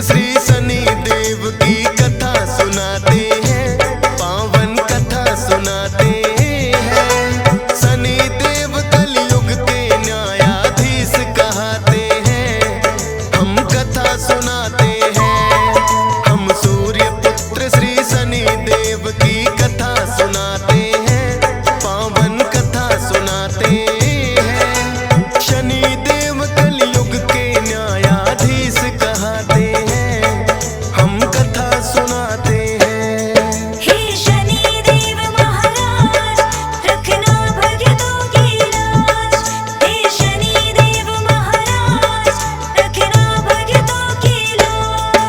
श्री शनि देव की कथा सुनाते हैं, पावन कथा सुनाते हैं। शनि देव कलयुग के न्यायाधीश कहते हैं, हम कथा सुनाते हैं। हम सूर्य पुत्र श्री शनि देव की कथा सुनाते हैं, पावन कथा सुनाते हैं। शनि देव कलयुग के न्यायाधीश कहते हैं, हम कथा सुनाते हैं। हे शनि देव महाराज, रखना भक्तों की लाज। हे शनि देव महाराज, रखना भक्तों की लाज।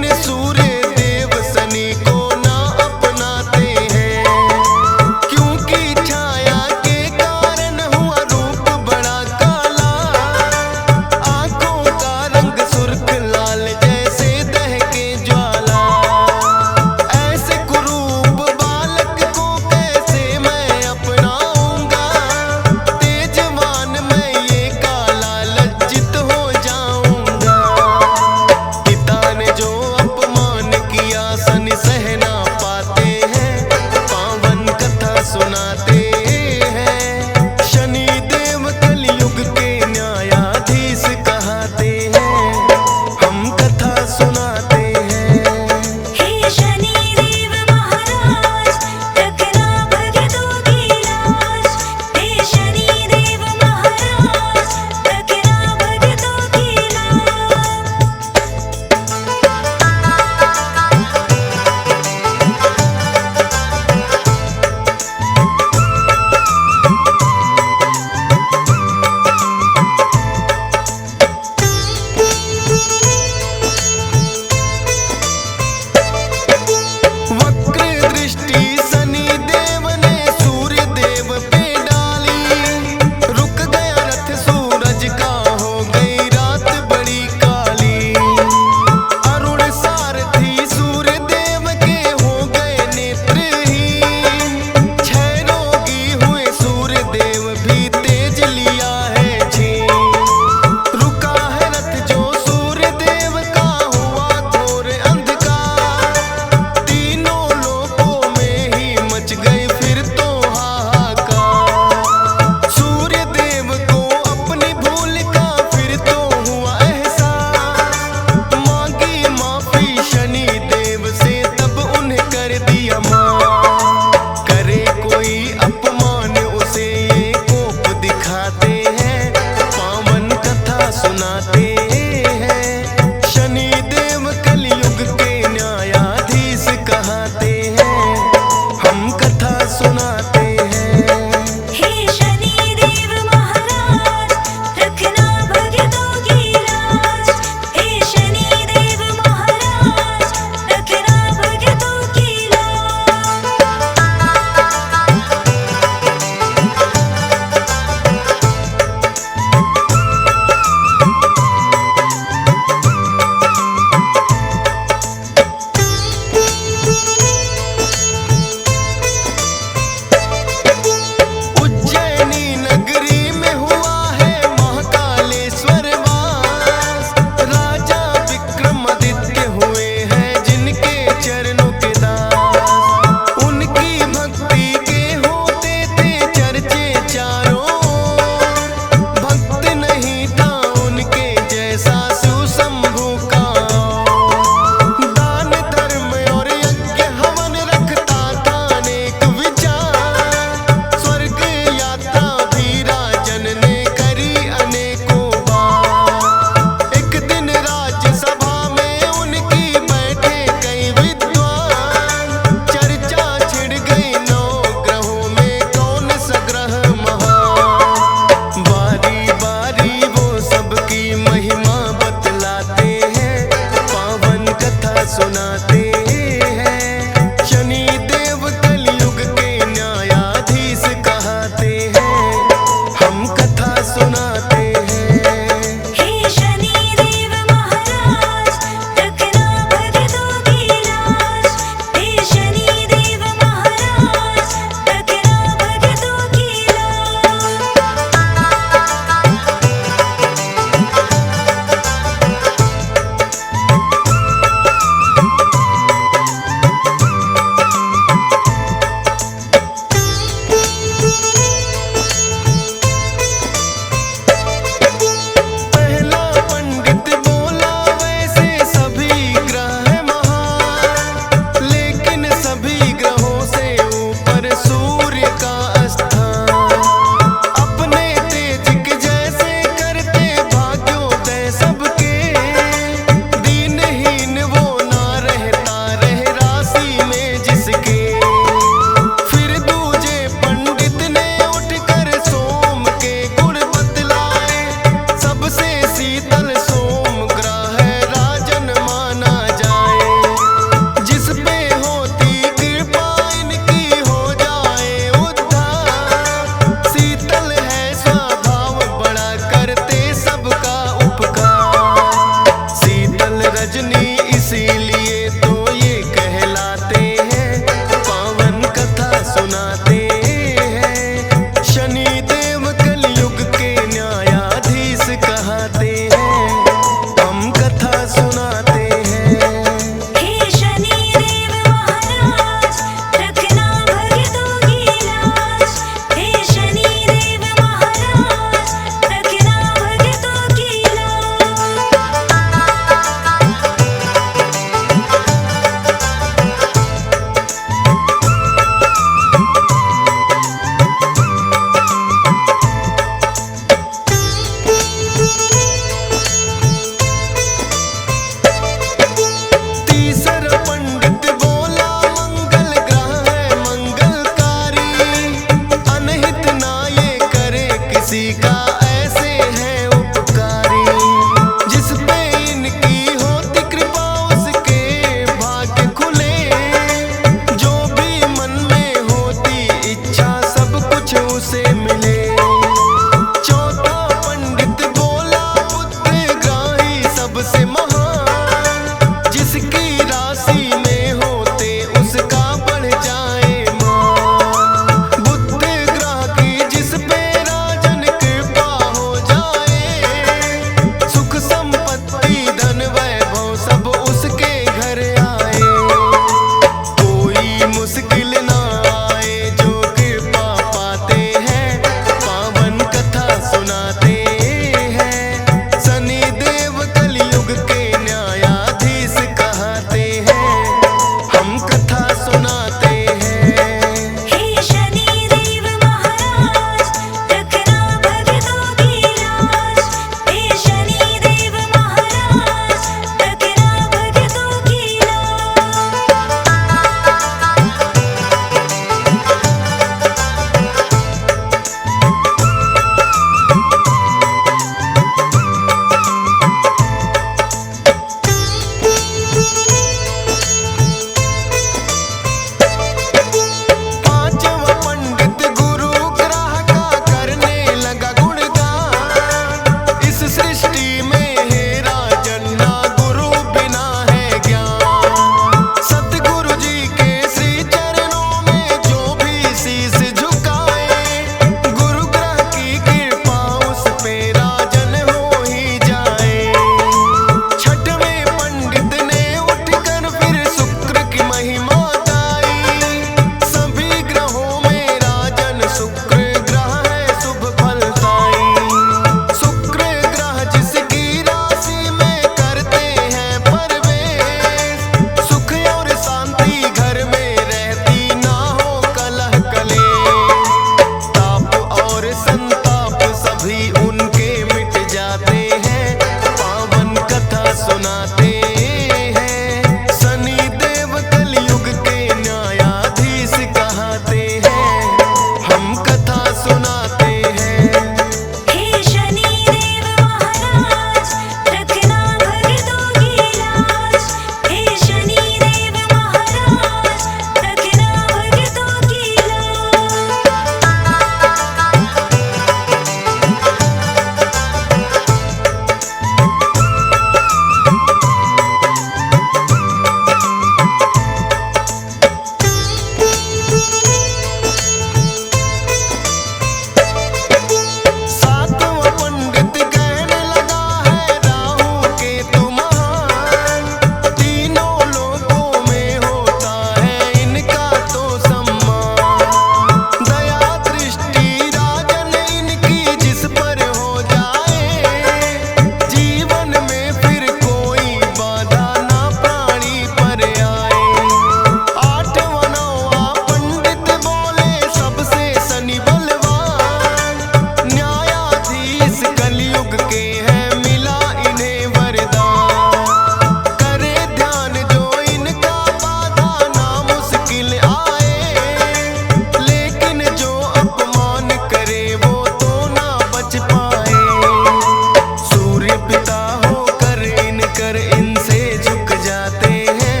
कर इनसे झुक जाते हैं,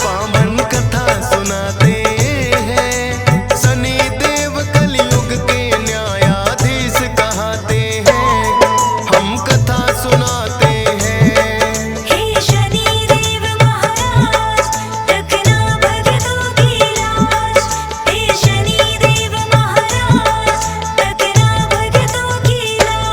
पावन कथा सुनाते हैं। शनि देव कलयुग के न्यायाधीश कहते हैं, हम कथा सुनाते हैं। हे शनि देव महाराज रखना भक्तों की लाज। हे शनि देव महाराज रखना भक्तों की लाज।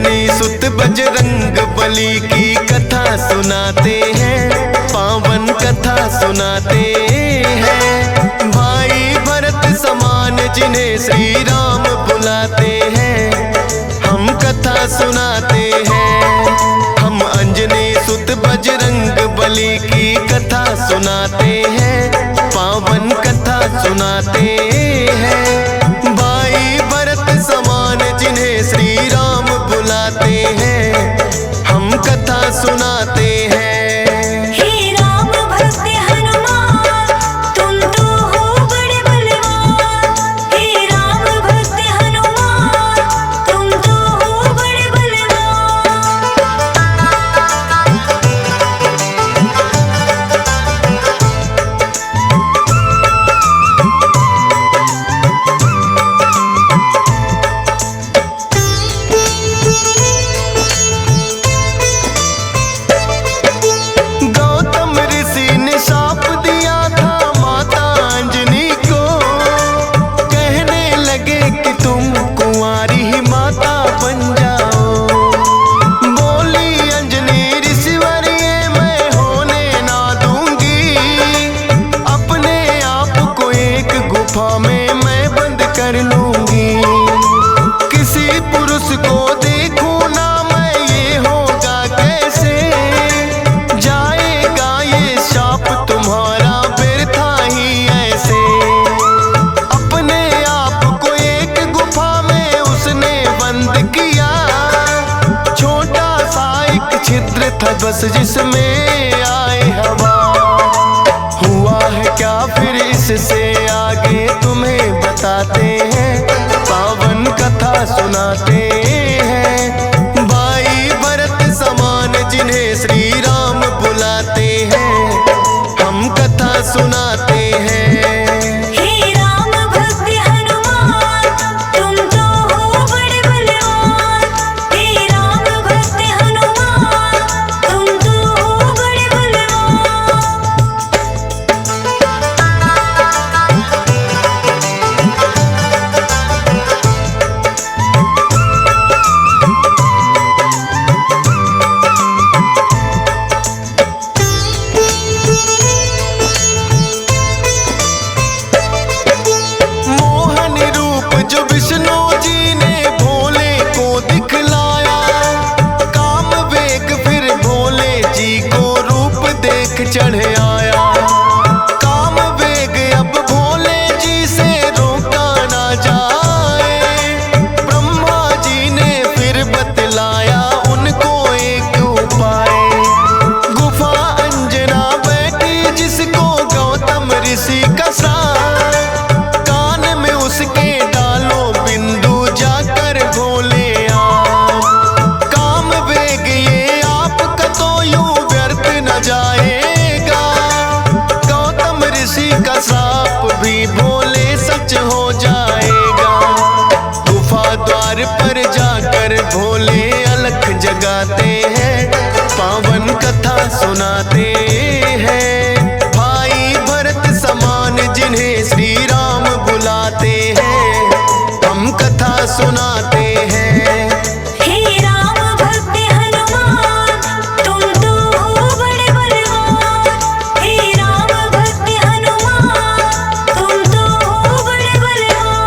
अंजनी सुत बजरंग बली की कथा सुनाते हैं, पावन कथा सुनाते हैं। भाई भरत समान जिन्हें श्री राम बुलाते हैं, हम कथा सुनाते हैं। हम अंजनी सुत बजरंग बली की कथा सुनाते हैं, पावन कथा सुनाते हैं। भाई भरत समान जिन्हें श्री राम बुलाते हैं, हम कथा सुनाते हैं। हे राम भक्त हनुमान, तुम तो हो बड़े बलवान। हे राम भक्त हनुमान, तुम तो हो बड़े बलवान। गौतम ऋषि ने शाप दिया था माता अंजनी को, कहने लगे कि तुम कुंवारी ही माता बन जाओ। बोली अंजनी ऋषिवर ये मैं होने ना दूंगी, अपने आप को एक गुफा में मैं बंद कर लूंगी। किसी पुरुष को देखूं ना मैं, ये होगा कैसे? जाएगा ये शाप तुम्हारा व्यर्था ही ऐसे। अपने आप को एक गुफा में उसने बंद किया, छोटा सा एक छिद्र था बस जिसमें आए हवा। हुआ है क्या फिर इससे आगे तुम्हें बताते हैं, पावन कथा सुनाते हैं। भाई भरत समान जिन्हें श्री राम बुलाते हैं, हम कथा सुनाते हैं। हे राम भक्त हनुमान, तुम तो हो बड़े बलवान। हे राम भक्त हनुमान, तुम तो हो बड़े बलवान। मोहन रूप जो विष्णु जी ने भोले को दिखलाया, काम वेग फिर भोले जी को रूप देख चढ़ आया। काम वेग अब भोले जी से रोका ना जाए, ब्रह्मा जी ने फिर बतलाया उनको एक उपाय। गुफा अंजना बैठी जिसको गौतम ऋषि का श्राप, कान में उसके डालो बिंदु जाकर भोले आप। काम वेग ये आपका तो यूं व्यर्थ न जाएगा, गौतम ऋषि का श्राप भी भोले सच हो जाएगा। गुफा द्वार पर जाकर भोले अलख जगाते हैं, पावन कथा सुनाते हैं। भाई भरत समान जिन्हें श्री राम बुलाते हैं, हम कथा सुनाते हैं। हे राम भक्त हनुमान, तुम तो हो बड़े बलवान। हे राम भक्त हनुमान, तुम तो हो बड़े बलवान।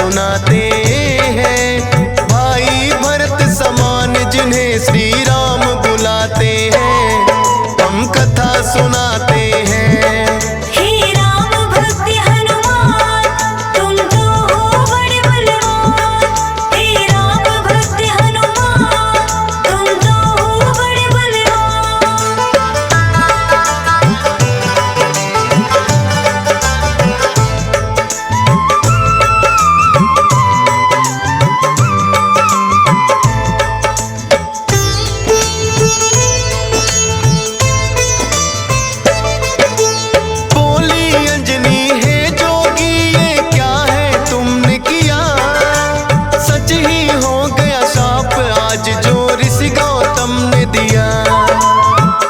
सुनाते हैं। भाई भरत समान जिन्हें श्री राम बुलाते हैं, हम कथा सुनाते हैं। हे राम भक्त हनुमान तुम तो हो बड़े बलवान। हे राम भक्त हनुमान तुम तो हो बड़े बलवान। बोली अंजनी है जोगी ये क्या है तुमने किया, सच ही हो गया शाप आज जो ऋषि गौतम ने दिया।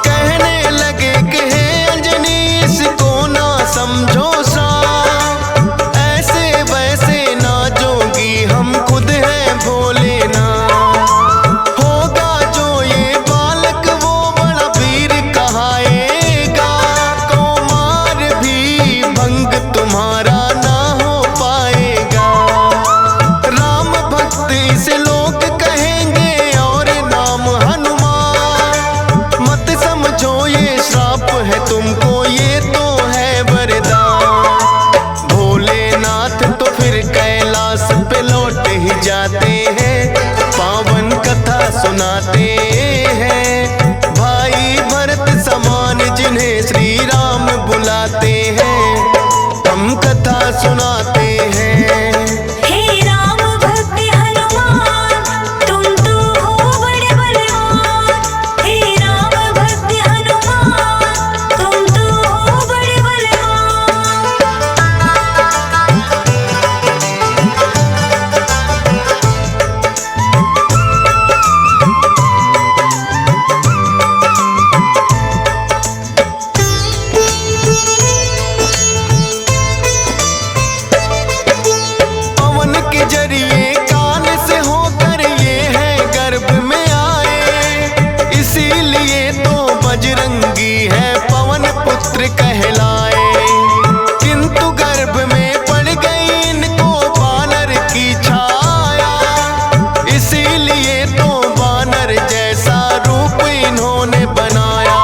कहने लगे कि हे अंजनी इसको ना समझो श्राप, ऐसे वैसे ना जोगी हम खुद हैं भोले ना। होगा जो ये बालक वो बड़ा वीर कहाएगा, कुमार भी भंग तुम्हारा ना हो पाएगा। राम भक्त इसे लोग कहेंगे और नाम हनुमान, मत समझो ये श्राप है तुमको ये तो है वरदान। भोलेनाथ तो फिर कैलाश पे लौट ही जाते हैं, पावन कथा सुनाते हैं। भाई भरत समान जिन्हें श्री राम बुलाते हैं, हम कथा सुनाते हैं। हे राम भक्त हनुमान तुम तो हो बड़े बलवान। हे राम भक्त हनुमान तुम तो हो बड़े बलवान। पवन के जरिए कान से होकर ये है गर्भ में आए, इसीलिए तो बजरंगी है पवन पुत्र कहलाए। किंतु गर्भ में पड़ गई इनको बानर की छाया, इसीलिए तो बानर जैसा रूप इन्होंने बनाया।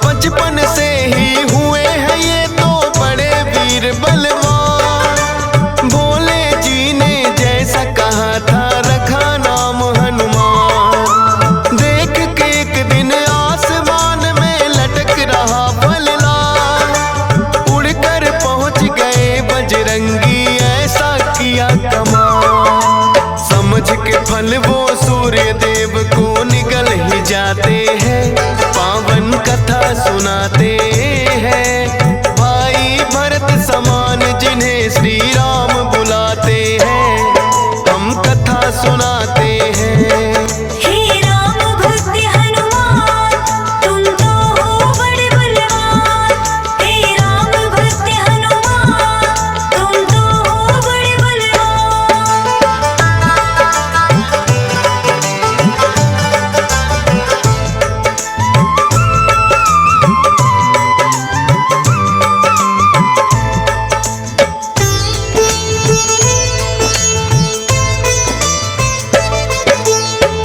बचपन से ही हुए हैं ये तो बड़े वीर बलवान, भोले जी ने जैसा कहा था रखा नाम हनुमान। देख के एक दिन आसमान में लटक रहा फलदार, उड़कर पहुंच गए बजरंगी ऐसा किया कमाल। समझ के फल वो सूर्य देव को निगल ही जाते हैं, पावन कथा सुनाते हैं। भाई भरत समान जिन्हें श्री राम बुलाते हैं, हम कथा सुनाते हैं। हे राम भक्त हनुमान तुम तो हो बड़े बलवान। हे राम भक्त हनुमान तुम तो हो बड़े बलवान।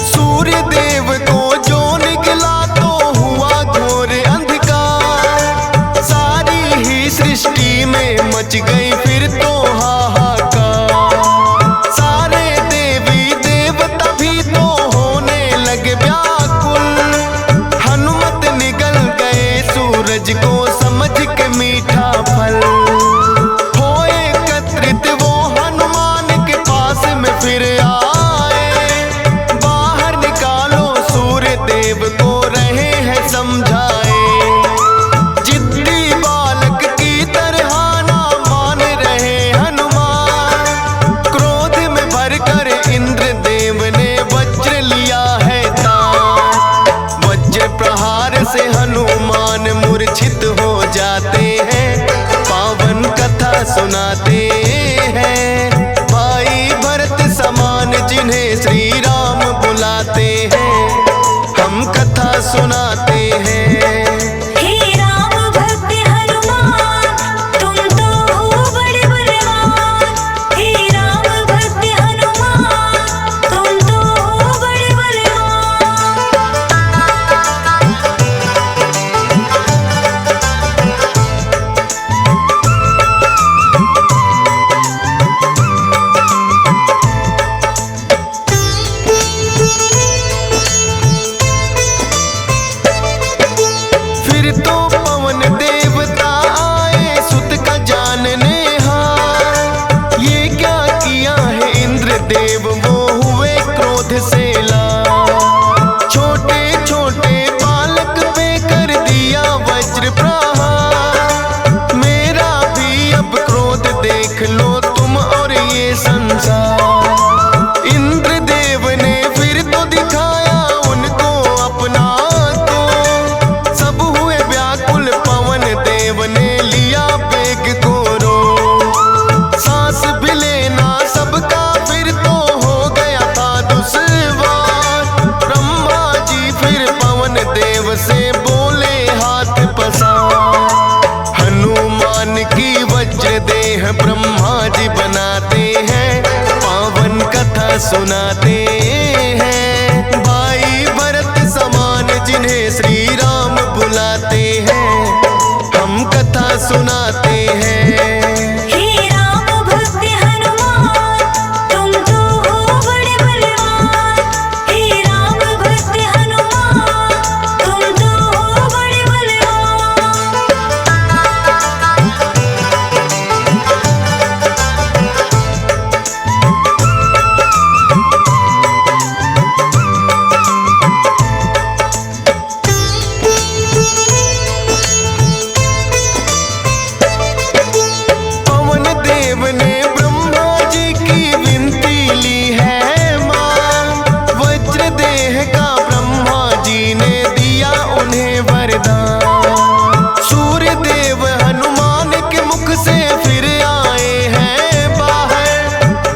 सूर्य देव को जो निकला तो हुआ घोर अंधकार, सारी ही सृष्टि में मच गई फिर तो हाहाकार। सारे देवी देवता भी तो होने लगे व्याकुल, हनुमत निगल गए सूरज को समझ के मीठा फल। हो एकत्रित वो हनुमान के पास में फिर आए, बाहर निकालो सूर्य देव को रहे हैं समझाए। जिद्दी बालक की तरह ना मान देव से बोले हाथ पसार। हनुमान की वज्र देह ब्रह्मा जी बनाते हैं, पावन कथा सुनाते हैं। भाई भरत समान जिन्हें श्री राम बुलाते हैं, हम कथा सुनाते हैं। हे राम भक्त हनुमान, तुम तो हो बड़े बलवान। हे राम भक्त हनुमान, तुम तो हो बड़े बलवान। पवन देव ने ब्रह्मा जी की विनती ली है मां, वज्र देह का ब्रह्मा जी ने दिया उन्हें वरदान। सूर्य देव हनुमान के मुख से फिर आए हैं बाहर,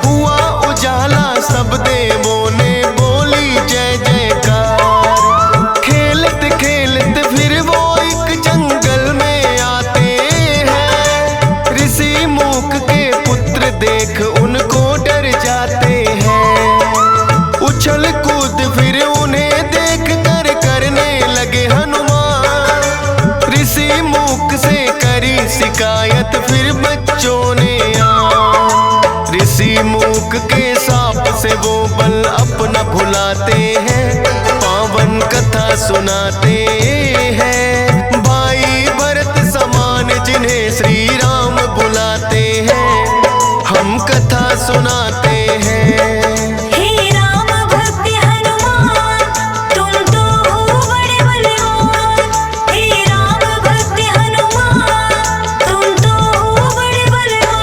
हुआ उजाला सब देवों ने बोली जय जयकार। खेलत खेलत फिर वो एक जंगल में आते हैं, ऋषि मूक के पुत्र देख उनको डर जाते हैं। उछल कूद फिर उन्हें देख कर करने लगे हनुमान। ऋषि मूक से करी शिकायत फिर बच्चों ने आन। ऋषि मूक के साप से वो बल अपना भुलाते हैं, पावन कथा सुनाते हैं। भाई भरत समान जिन्हें श्री राम बुलाते हैं, हम कथा सुनाते हैं। हे राम भक्त हनुमान, तुम तो हो बड़े बलवान। हे राम भक्त हनुमान, तुम तो हो बड़े बलवान।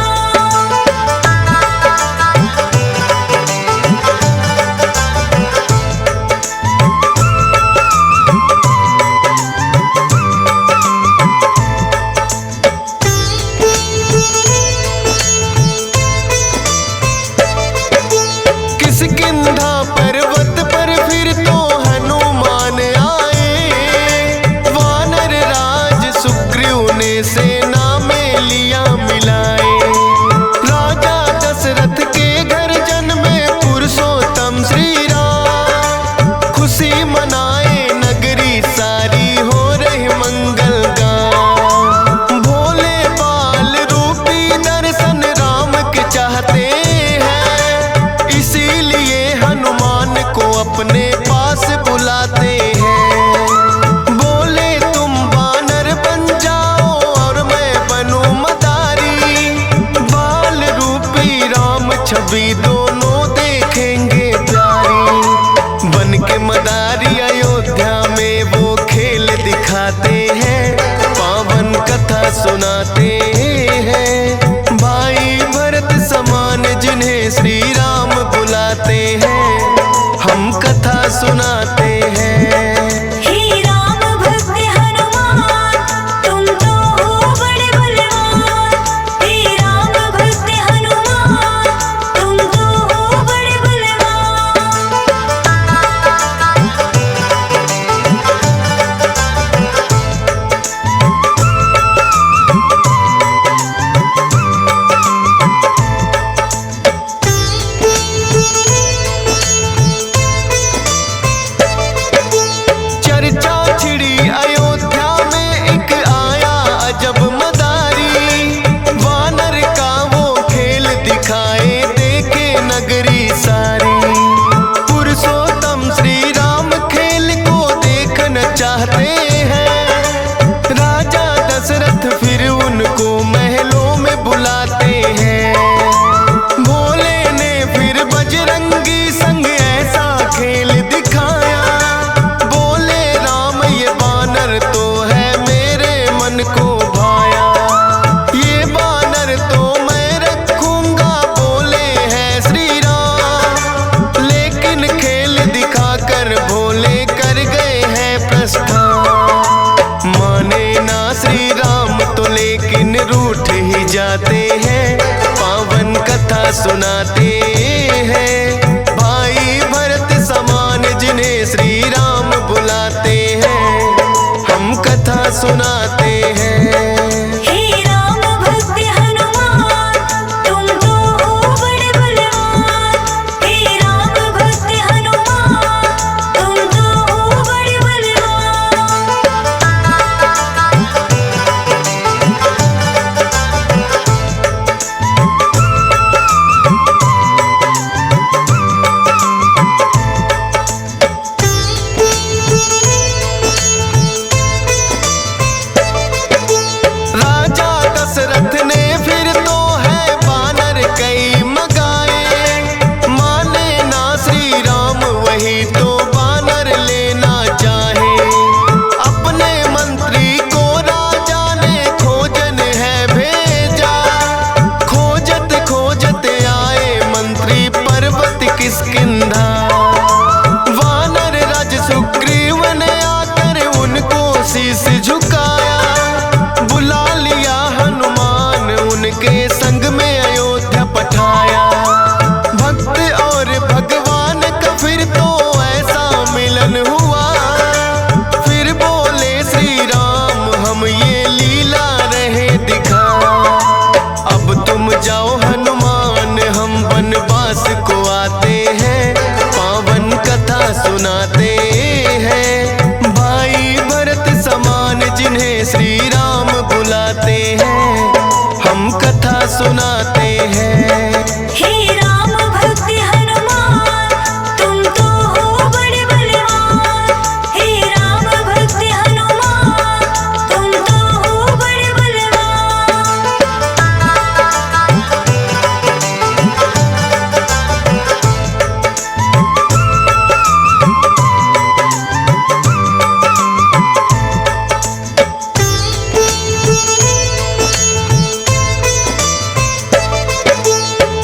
किष्किंधा पर्वत पर फिर तो हनुमान आए। वानर राज सुग्रीव ने सेना में लिया मिलाए। राजा दशरथ के घर जन्मे पुरुषोत्तम श्री राम, खुशी मनाए नगरी सारी हो रही मंगल गान। भोले बाल रूपी दर्शन राम के चाहते हैं, इसीलिए हनुमान को अपने पास बुलाते हैं। बोले तुम वानर बन जाओ और मैं बनूं मदारी, बाल रूपी राम छवि दोनों देखेंगे प्यारी। बन के मदारी अयोध्या में वो खेल दिखाते हैं, पावन कथा सुनाते हैं। भाई भरत समान जिन्हें श्री राम बुलाते हैं, हम कथा सुनाते हैं। हे राम भक्त हनुमान, तुम तो हो बड़े बलवान। हे राम भक्त हनुमान, तुम तो हो बड़े बलवान। सुनाते हैं। हे राम भक्त हनुमान तुम तो हो बड़े बलवान। हे राम भक्त हनुमान तुम तो हो बड़े राजा दशरथ ने फिर तो है बानर कई मगाए, माने ना श्री राम वही तो बानर लेना चाहे। अपने मंत्री को राजा ने खोजन है भेजा, खोजत खोजत आए मंत्री पर्वत किष्किंधा। वानर राज सुग्रीव ने आकर उनको शीश झुकाया, बुला लिया हनुमान उनके संग में अयोध्या पठाया। भक्त और भगवान का फिर तो ऐसा मिलन हुआ, फिर बोले श्री राम हम ये लीला रहे दिखा। अब तुम जाओ हनुमान हम वनवास को आते हैं, पावन कथा सुनाते हैं। भाई भरत समान जिन्हें श्री राम बुलाते हैं, हम कथा सुनाते हैं। हे राम भक्त हनुमान तुम तो हो बड़े बलवान। हे राम भक्त हनुमान तुम तो हो बड़े बलवान।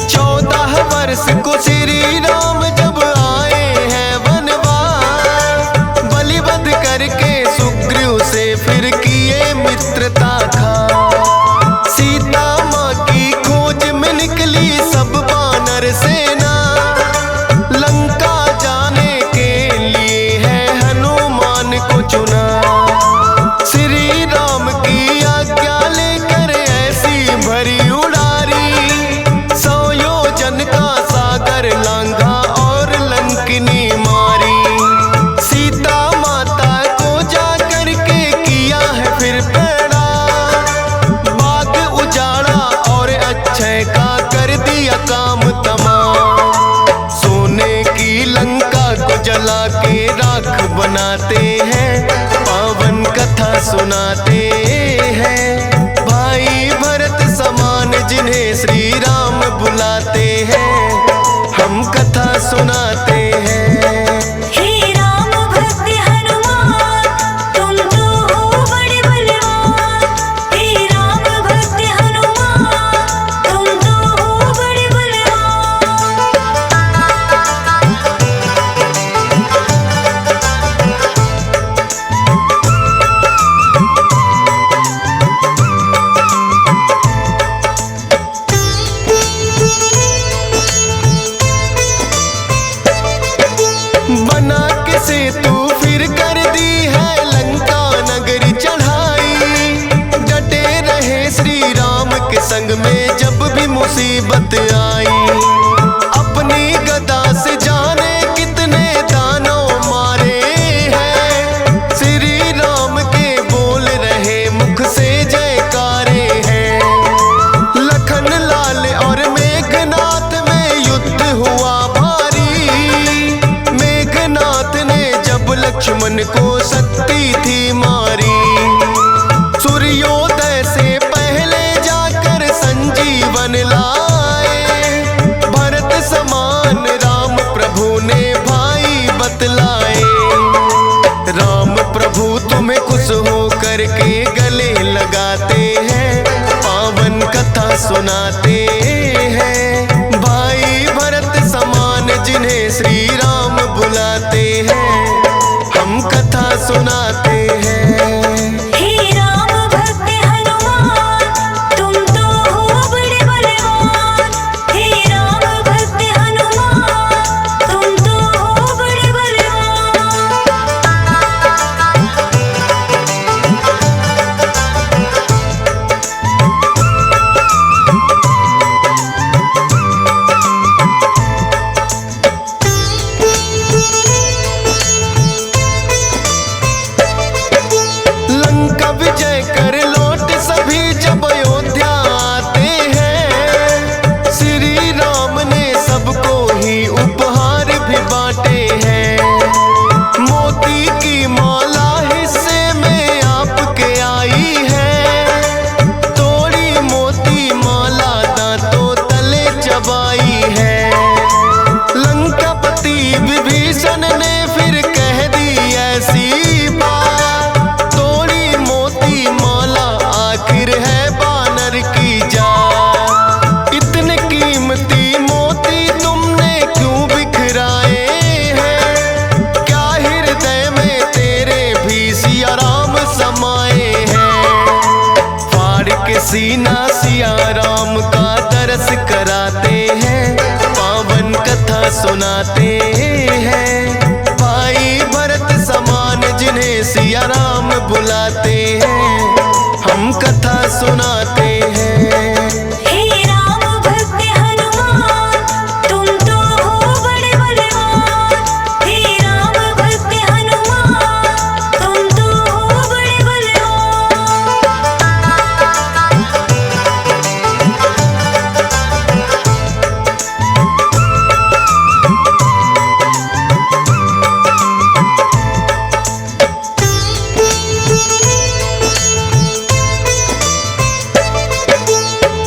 14 वर्ष को श्री राम जब आए हैं वनवास, बलिवध करके सुग्रीव से फिर किए मित्रता खा। सीता माँ की खोज में निकली सब वानर सेना, लंका जाने के लिए है हनुमान को चुना। श्री राम की आज्ञा लेकर ऐसी भरी उड़ारी, 100 योजन का सागर लांघा और लंकिनी मारी। सीता माता को जा करके किया है फिर पैड़ा, बाग उजाड़ा और अक्षय का कर दिया काम तमाम। सोने की लंका को जला के राख बनाते हैं, पावन कथा सुनाते हैं। भाई भरत समान जिन्हें श्री राम बुलाते हैं, हम कथा सुनाते हैं। हे राम भक्त हनुमान तुम तो हो बड़े बलवान। हे राम भक्त हनुमान तुम तो हो बड़े बलवान। बना के सेतु फिर कर दी है लंका नगरी चढ़ाई। डटे रहे श्री राम के संग में जब भी मुसीबत आई। अपनी गदा से जाने कितने दानव मारे हैं, श्री राम के बोल रहे मुख से जयकारे हैं। लखन लाल और मेघनाथ में युद्ध हुआ भारी, मेघनाथ ने जब लक्ष्मण को शक्ति थी मारी। सूर्योदय से पहले जाकर संजीवन लाए, भरत समान राम प्रभु ने भाई बतलाए। राम प्रभु तुम्हें खुश हो करके गले लगाते हैं, पावन कथा सुनाते हैं। भाई भरत समान जिन्हें श्री राम बुलाते हैं, हम कथा सुनाते हैं। हे राम भक्त हनुमान तुम तो हो बड़े बलवान। हे राम भक्त हनुमान तुम तो हो बड़े बलवान। विजय कर लौट सभी जब अयोध्या आते हैं। श्री राम ने सबको ही उपहार भी बांटे हैं। मोती की माला हिस्से में आपके आई है। तोड़ी मोती माला दांतों तले चबाई है। लंकापति विभीषण ने फिर कह दी ऐसी बात। तोड़ी मोती माला आखिर है बानर की जात। इतने कीमती मोती तुमने क्यों बिखराए हैं? क्या हृदय में तेरे भी सिया राम समाए हैं? फाड़ के सीना सिया राम का दरस कराते हैं। पावन कथा सुनाते हैं। भाई भरत समान जिन्हें सिया राम बुलाते हैं, हम कथा सुनाते हैं। हे राम भक्त हनुमान, तुम तो हो बड़े बलवान। हे राम भक्त हनुमान, तुम तो हो बड़े बलवान।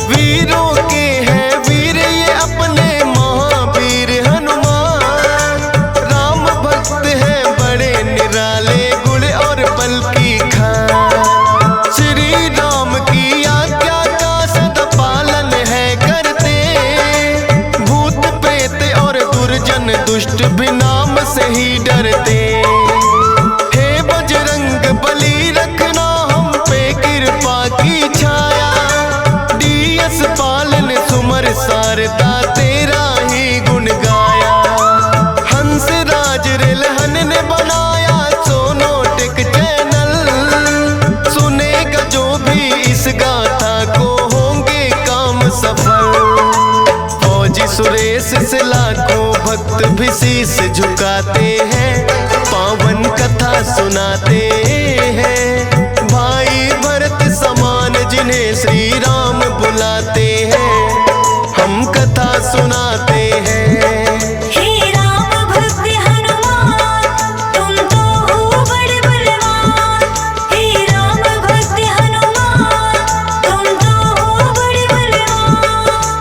वीरों के हैं वीर ये अपने महावीर हनुमान। राम भक्त हैं बड़े निराले गुण और बल की खान। श्री राम की आज्ञा का सदा पालन है करते। भूत प्रेत और दुर्जन दुष्ट भी नाम से ही डरते। हे बजरंग बली रखना हम पे कृपा की छाया। डीएस पालन सुमर सारदा तेरा ही गुण गाया। हंस राज रिलहन ने बनाया सोनोटिक चैनल। सुनेगा जो भी इस गाथा को होंगे काम सफल। फौजी सुरेश से लाखों भक्त भी शीस झुकाते हैं। पावन कथा सुनाते हैं।